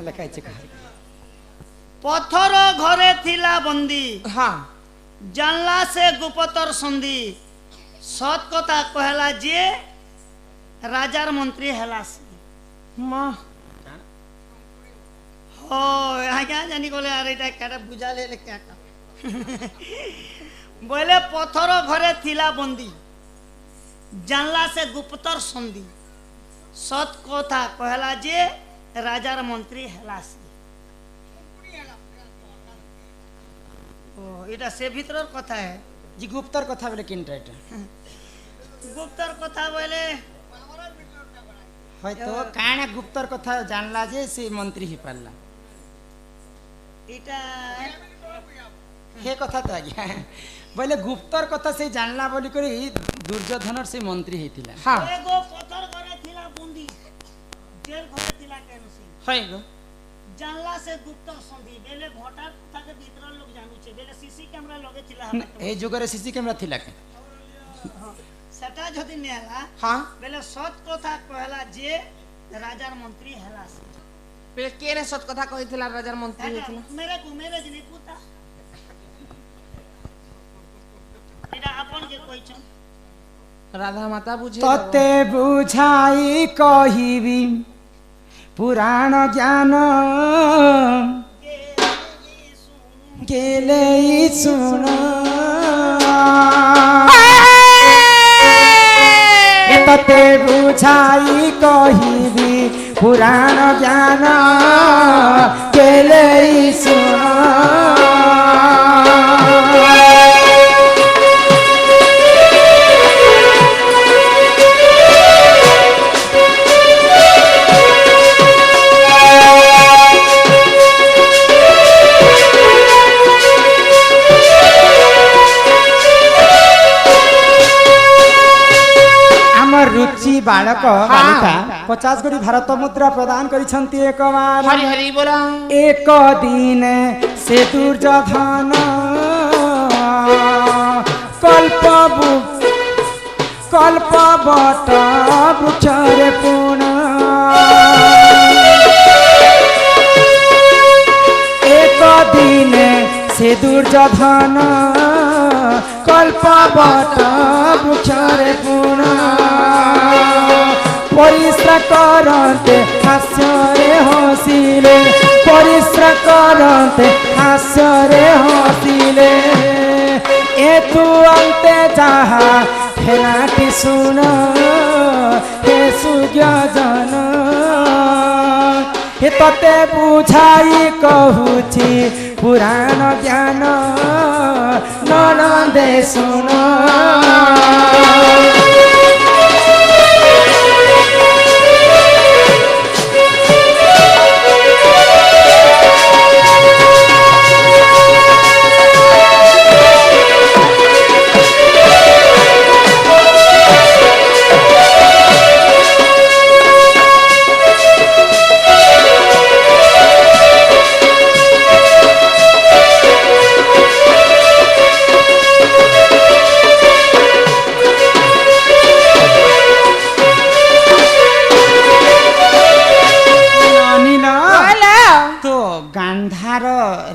ଲେଖା ହେଇଛି କହ। पत्थर घरे थिला बंदी हाँ जानला से गुप्तर संधि सत कथा कहला जे राजार मंत्री हेला से माँ हो यहाँ क्या जानी बोले अरे इटा क्या बुझा ले क्या का बोले पत्थर घरे थिला बंदी जानला से गुप्तर संधि सत कथा कहला जे राजार मंत्री हेला से এটা সে ভিতরের কথা है जी गुप्तर कथा बोले किनटा এটা गुप्तर कथा बोले হয়তো কাଣା গুপ্তর কথা জানলা যে সে মন্ত্রী হি পারলা এটা হে কথা তো আজ্ঞা বলে গুপ্তর কথা সে জানলা বলি করে দুর্যোধনর সে মন্ত্রী হইতিলা হ্যাঁ এগো পথর ঘরে থিলা বন্দি জেল ঘরে থিলা কেন সে হয় গো जानला से गुप्तर संधि बेले घोटार कथा के भीतर लोग जानू छे बेले सीसी कैमरा लगे थिला এই যুগরে সিসি ক্যামেরা থিলা কে সেটা যদি নেলা হ্যাঁ বেলে সত কথা कहला जे राजार मंत्री हेला से পেলে কে রে সত কথা কইছিলা রাজার মন্ত্রী হইছিল मेरे जिने पुता এটা আপন के কইছন রাধা মাতা বুঝে ততে বুঝাই কহিবি পুরাণ জ্ঞান গেলে শুন ততে বুঝাই কহিবি পুরাণ জ্ঞান গেলে শুন रुचि बालक बालिका 50 गोटी भारत मुद्रा प्रदान करिसंती एक बार हरि हरि बोला एक दिन से दुर्योधन कल्प बट वृक्षरे पूर्ण एक दिन से दुर्योधन कल्प बट वृक्षरे पूर्ण परिश्रा करते हास्यरे हसिले परिश्रा करते हास्यरे हसिले एतु अंते जहा हेलाटी सुन हे सुज्ञजन हे तते बुझाई कहूची पुराण ज्ञान ननदे सुन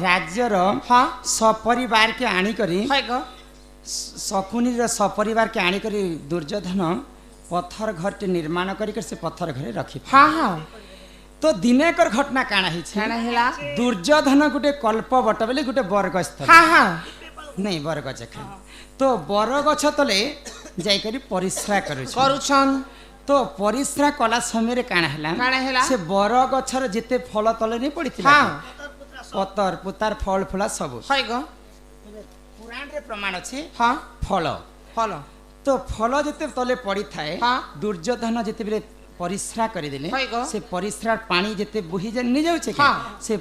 राज्यर हाँ सपरिवार के आनी करी है गो शकुनी सपरिवार के आनी करी दुर्योधन पत्थर घर टे निर्माण करी से पत्थर घरे रखी हाँ हाँ तो दिनेकर घटना काना ही काना हिला दुर्योधन गुटे कल्प बट बोले गुटे बरगछ हाँ हाँ नहीं बरगछ तो बरगछ तले जाई करी परिश्रा करूछन तो परिश्रा कला समय काना हैला से बरगछर जेते फल तले नहीं पड़िथिला हाँ पतर पुतार फल फुला सब है गो पुराण रे प्रमाण अछि हाँ फल फल तो फल जेते तले पड़ी थाए हाँ दुर्योधन जेते बेले परिश्रा करि देले है गो से परिश्रा पानी जेते बुही जा नि जाउछे हाँ से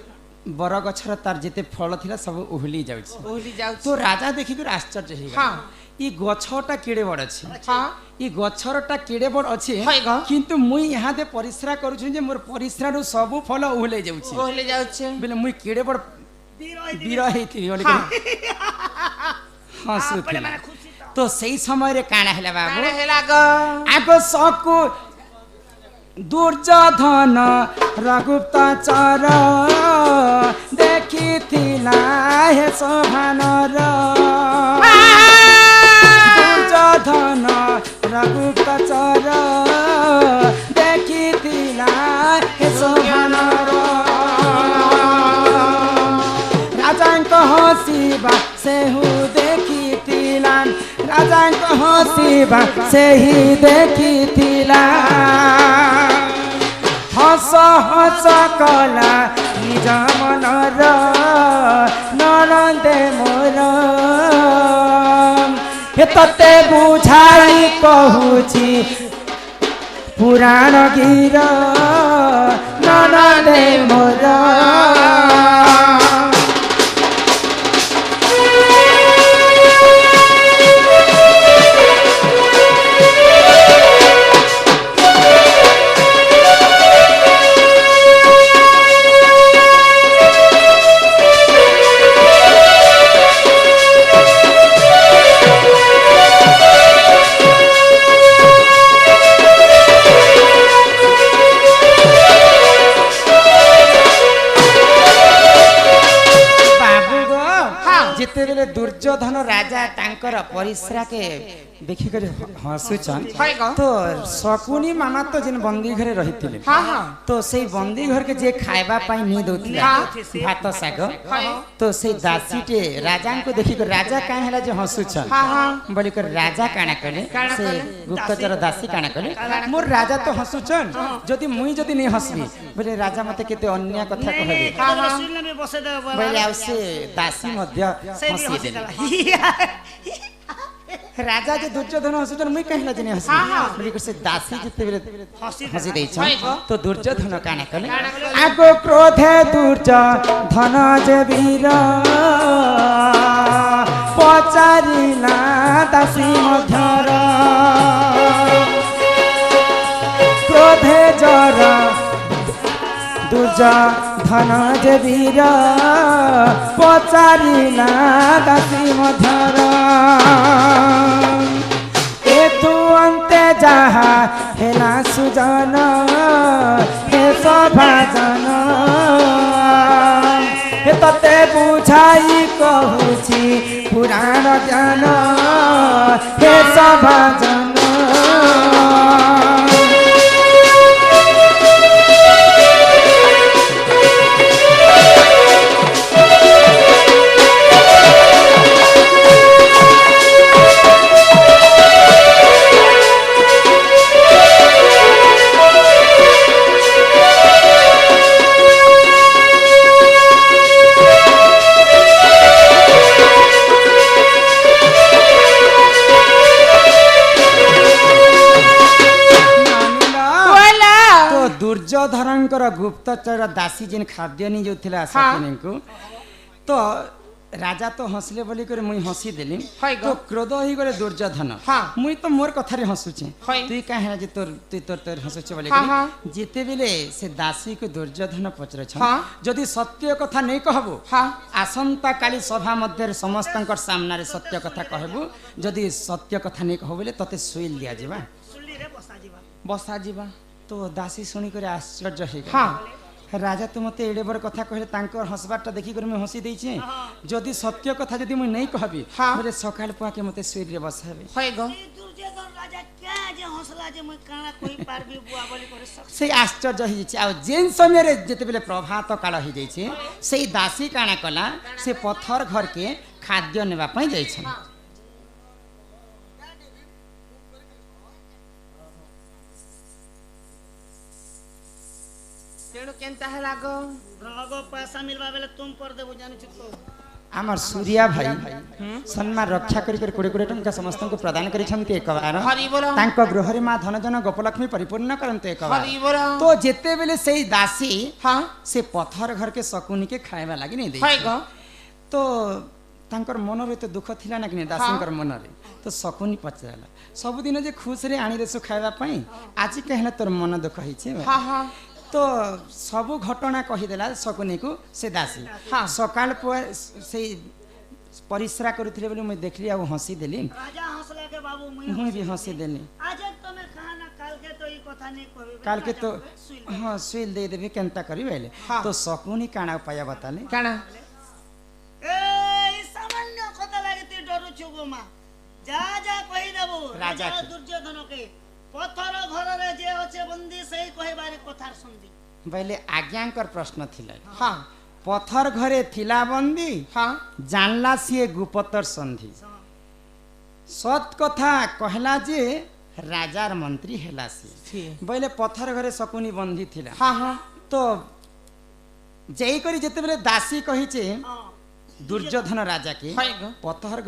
बरगछर तार जेते फल थिला सब उहली जाउछे ओहली जाउ तो राजा देखि कर आश्चर्य हे हाँ ई गछटा केड़े बड़ अछि हाँ ई गछरटा केड़े बड़ अछि है गो किंतु मुई यहाँ दे परिश्रा करू छु जे मोर परिश्रा रो सब फल उहले जाउछे ओहली जाउछे बेले मुई केड़े बड़ बीरा हेथि बोले हां सुथिला तो सही समय रे काना हैला बाबू काना हैला गो आगो सकु दुर्योधन रघुप्तचर देखिथिला हे शोभानर दुर्योधन रघुप्तचर देखिथिला हे शोभानर राजांक हसिबा सेहु देखिथिला राजांक हसिबा सेहि देखिथिला हस हस कला निज मनर नरंदे मोर हे तते बुझाई कहूची पुराण गिर नरंदे मोर जितेबेले दुर्योधन राजा तांकर परिश्रा के देखी कर हसुचन तो शकुनी मामा तो जिन बंदी घरे रहिथिले तो से बंदी घर के जे खाइबा पाई नी दउथिले भात साग तो से दासीटे राजा को देखी कर राजा काहे हला जे हसुचन बोली कर राजा काना कले से गुप्तचर दासी काना कले मोर राजा तो हसुचन जदी मुई जदी नहीं हसबी बोले राजा मते केते अन्य कथा कहबे बोले आ से दासी मध्य हसी देले राजा जे दुर्योधन हसुचन मुई कहला जने हसी बोली कर से दासी जते बेले हसी देई छ तो दुर्योधन काना कले आगो क्रोधे दुर्योधन जे वीर पचारिला दासी मध्यर क्रोधे जर दुर्योधन जे वीर पचारिला दासी मध्यर एतु अंते जाहा हेला सुजन हे सभाजन हे तते बुझाई कहूची पुराण ज्ञान हे सभाजन दुर्योधनकर गुप्तचर दासी जिन खाद्य नहीं जो शकुनी को तो राजा तो हसले बोली करे मुई हसी देली तो क्रोध ही गले दुर्योधन मुई तो मोर कथा रे हसुचे तू काहे जे तोर तू तोर तोर हसुचे बोली करे जेते बेले से दासी को दुर्योधन पचरे छ जदी सत्य कथा नहीं कहबो आसंता काली सभा मध्य समस्तंकर सामने रे सत्य कथा कहबो जदी सत्य कथा नहीं कहबो बोले तते सुइल दिया जेबा सुली रे बसा जीवा तो दासी शुणी कर आश्चर्य हो राजा तो मते एडे बड़ कथा कहले तांकर हसबाटा देखि कर मैं हसी देछि जदी सत्य कथा जदी मैं नहीं कहबी मोरे सकाल पुआ के मते सुइर रे बसाबे होय गो दुर्योधन राजा क्या जे हसला जे मैं काना कोई पारबी बुआ बोली करे से आश्चर्य हो छि आ जेन समय रे जते बेले प्रभात काल हो जाय छि सेई दासी काना कला से पत्थर घर के खाद्य नेबा पई जाय छि तेणु केनता है लागो रगो पैसा मिलवा बेले तुम पर देबो जानि छि तो आमर सूर्या भाई सम्मान रक्षा करी कर कोड़े कोड़े टंका समस्त को प्रदान करी छंती एक बार तांको गृह रे मां धन जन गोपलक्ष्मी परिपूर्ण करंते एक बार तो जेते बेले सेई दासी से पत्थर घर के शकुनी के खाएबा लागि नहीं दे तो तांकर मन रे तो दुख थिला ना कि दासीकर मन रे तो शकुनी पचराला सब दिन जे खुश रे आनी देसु खाएबा पई आज कहले तोर मन दुख हिचे तो सब घटना कहीदेला शकुनी को से दासी सकाल से परिश्रा करुथिले बोली मैं देखली आ हंसी देली राजा हंसला के बाबू मुई भी हंसी देली आज तमे खाना काल के तो ई कथा नहीं कहबे काल के तो हाँ सुइल दे देबे केनता करी बेले तो शकुनी काना उपाय बताले काना ए ई सामान्य कथा लागती डरु छुगो मा जा जा कहि देबो राजा के। दुर्योधन के पत्थर घर रे जे होचे बंदी सही कहबारे कथार सुनदी बेले आज्ञाकर प्रश्न थिला हाँ पत्थर घरे थिला बंदी हाँ जानला सिए गुप्तर संधि सत कथा कहला जे राजार मंत्री हेला सी बोले पत्थर घरे शकुनी बंदी थिला हाँ हाँ तो जेई करी जेते बेले दासी कहिचे हां दुर्योधन राजा के हाय गो पत्थर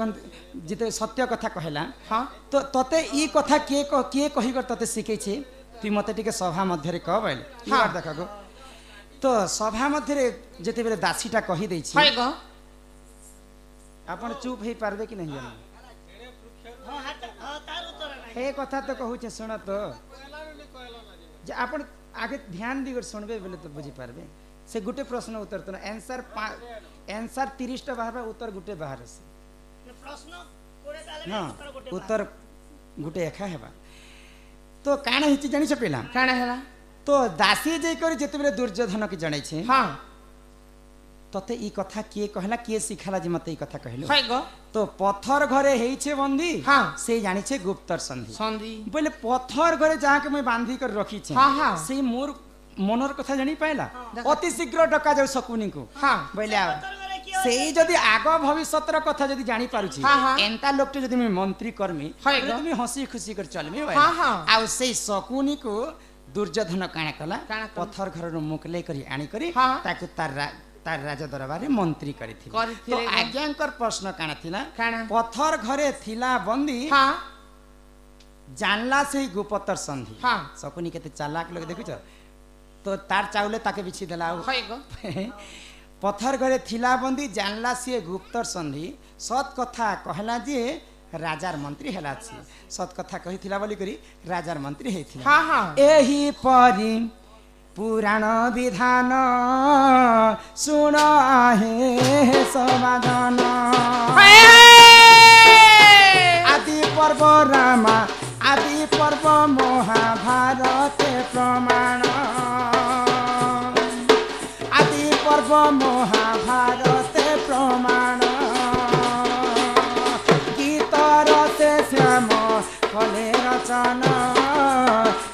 जिते सत्य कथा कहला हाँ तो तते ई कथा के कहि कर तते सिखै छे तू मते टिके सभा मध्य रे कह बैल हाँ। देखा गो तो सभा मध्य रे जेते बेले दासीटा कहि दै छी हाय गो आपण चुप हे पारबे कि नहीं जानो हां हां तार उत्तर नाही हे कथा तो कहू छे सुन तो जे आपण आगे ध्यान दी कर सुनबे बोले तो बुझी पारबे से गुटे प्रश्न उत्तर तो आंसर आंसर 30 टा बाहर उत्तर गुटे बाहर से प्रश्न कोड़े ताले हाँ उत्तर गोटे उत्तर गुटे एका हेबा तो काना हिची जानि छपेला काना हैला तो दासी जे करी जेते बेले दुर्योधन के जणै छे हाँ तते ई कथा के कहला के सिखाला जे मते ई कथा कहलो हाय गो तो पत्थर घरे हेई छे बंदी हाँ। से जानि छे गुप्तर संधि संधि बोले पत्थर घरे जहाँ के मैं बांधी कर रखी छे हाँ, हाँ। से मोर मनर कथा जानी पाइला अति शीघ्र डका जाऊ शकुनी को हाँ बोले आ उत्तर करे कि सेई जदी आग भविष्यतर कथा जदी जानी पारुछि हाँ, हाँ। एंता लोकटे जदी मैं मंत्री करमी हाय बोले गो। तुम हंसी खुशी कर चलमी हाँ, हाँ। आ सेई शकुनी को दुर्योधन काना कला काना कला? पत्थर घर रो मुकले करी आनी करी हाँ। ताकु तार राजा दरबार रे मंत्री करिथिले करिथिले तो गो। आज्ञाकर प्रश्न काना थिला काना? पत्थर घरे थिला बंदी हाँ जानला से ही गुप्तर संधि हाँ। शकुनी केते चालाक लोग देखुछ तो तार चाउले ताके बिछि देला हाय गो पत्थर घरे थिला बंदी जानला से गुप्तर संधि सत कथा कहला जे राजार मंत्री हेला छी सत कथा कहिथिला बोली करी राजार मंत्री हेथिला हाँ हाँ एही परी पुराण विधान सुन आहे समाधान आदि पर्व रामा आदि पर्व महाभारत प्रमाण आदि पर्व महाभारत प्रमाण गीतर से श्याम कले रचन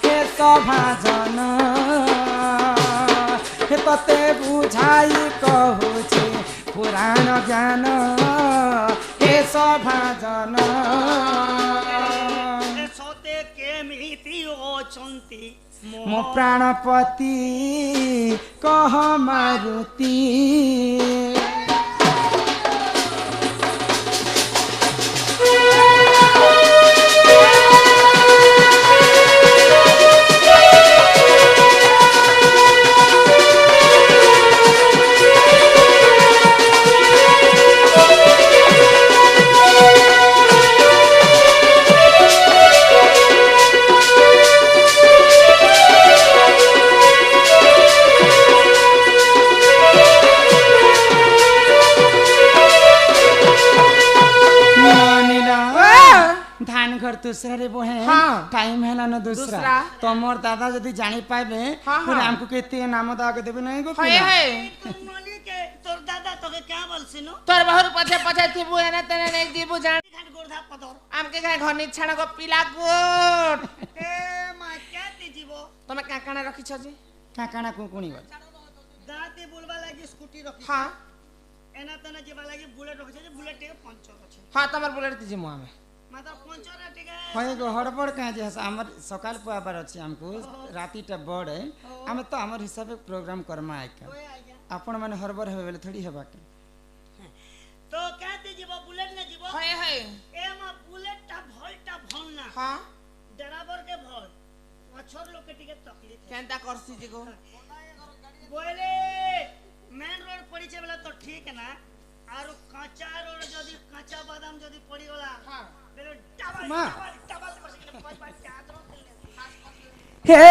हे सभाजन हे तते बुझाई कहूछि पुराण ज्ञान हे सभाजन ए सोते केमिति ओचंती मो प्राणपति कह मारुति धान घर दूसरा रे बोहे हाँ। टाइम हैला न दूसरा दूसरा। तो मोर दादा जदी जानी पाबे हाँ, फिर हाँ। हमको केते नाम दा के देबे नहीं गो हाय हाय तुम मनी के तोर दादा तोके क्या बोलसिनो तोर बहुर पछे पछे थिबु एना तेने नहीं दिबु जान घाट गोरधा पदर आमके गाय घर निछाण को पिला गोट ए मा क्या ती जीवो तमे का काना रखी छ जी का काना कुकुणी बा दादी बोलबा लागी स्कूटी रखी हाँ एना तना जेबा लागी बुलेट रखी छे बुलेट के पंचर अछि हाँ तमर बुलेट दिजी मु आमे मात्र पंचर टिके होय गो हड़बड़ का जे हमर सकाल पावर अछि हमको राती टा बड़ है हम तो हमर हिसाब प्रोग्राम करमा आइ का ओए आज्ञा अपन माने हड़बड़ हेबे बेले थोड़ी हेबा के तो क्या ती जीवो बुलेट ने जीवो हाय हाय ए मा बुलेट टा भल ना हाँ ड्राइवर के भल पछर लोग के टिके तकलीफ है केनता करसी जी को बोले मेन रोड पड़ी छे बेला तो ठीक है ना आरो कांचा रोड जदी कांचा बादाम जदी पड़ी गला हाँ बेले डबल माँ। डबल बस पांच पांच चादर हे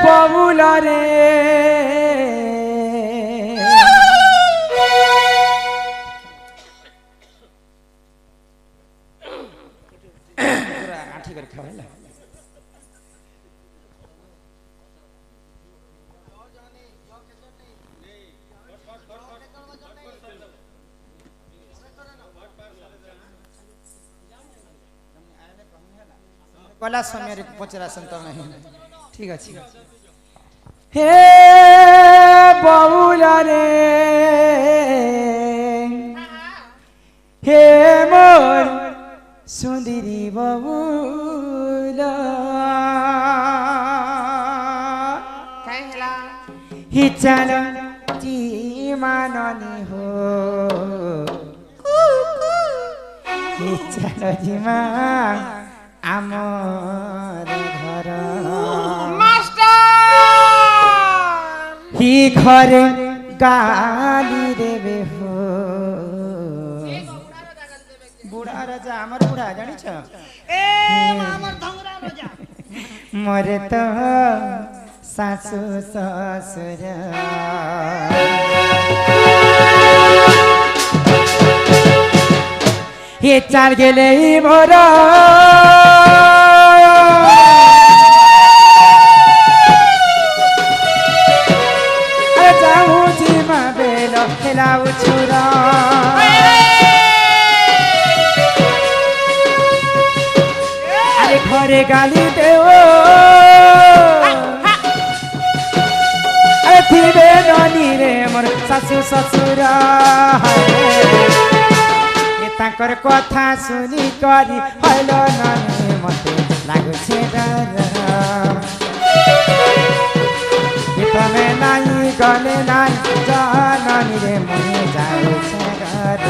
बबुल रे पूरा आठी कर खावेला कला समय पचरा तुम ठीक अच्छे हे बउला रे हे मोर सुंदरी बउला हि चल ती माननी हो हि चल जिमा आमर घर हि घरे गाली देवे हो बुढ़ा राजा आमर बुढ़ा जानी छ ए हमर धंगरा राजा मरे तो सासु ससुर हे चाल गेले मोर जाऊ जिमा बेल खेलाउ छुरा अरे घरे गाली देओ अरे थिबे ननी रे मोर सासु ससुर ताकर कथा सुनी करी हल ननी मते लागुछे डर तमे नाई गले नाई जननी रे मुई जाउछे डर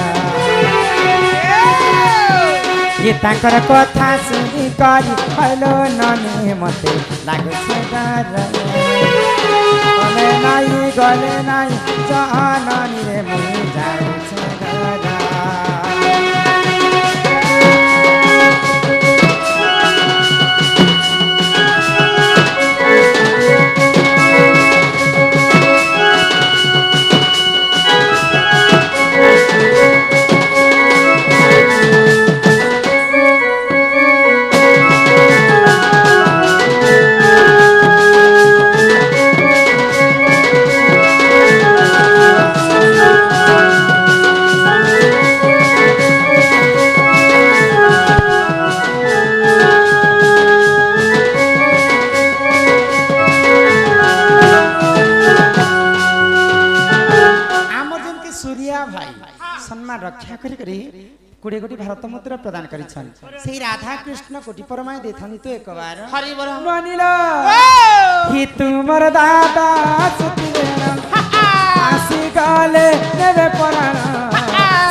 ये ताकर कथा सुनी करी हल ननी मते लागुछे डर तमे नाई गले नाई जननी रे मुई जाउछे डर रक्षा करी कोड़े कोटी भारत मुद्रा प्रदान करिछन सेही राधा कृष्ण कोटी परमाय देथानी तो एक बार हरि बोल बनिला कि तुमर दादा सुतिरेना आसी गाले नेबे पराण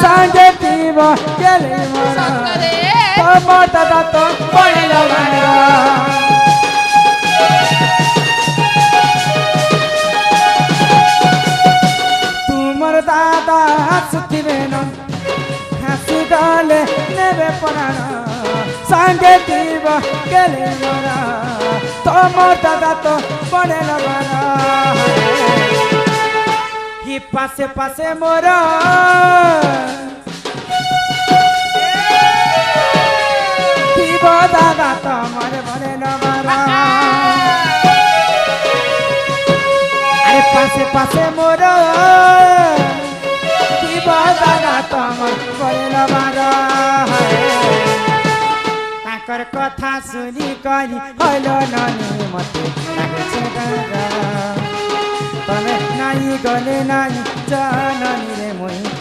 संगे पीब गेले मरा तुमर दादा तो पड़िला बारा तुमर दादा सुतिरेना गाले नेबे पराण संगे पीब गेले मरा तुमर दादा तो पड़ेला बारा हि पासे पासे मोर पीब दादा तुमर पड़ेला बारा अरे पासे पासे मोर दादा तमर पड़ेला बारा ताकर कथा सुनी करी हल ननी मते लागुछे डर तमे नाई गले नाई जननी रे मुई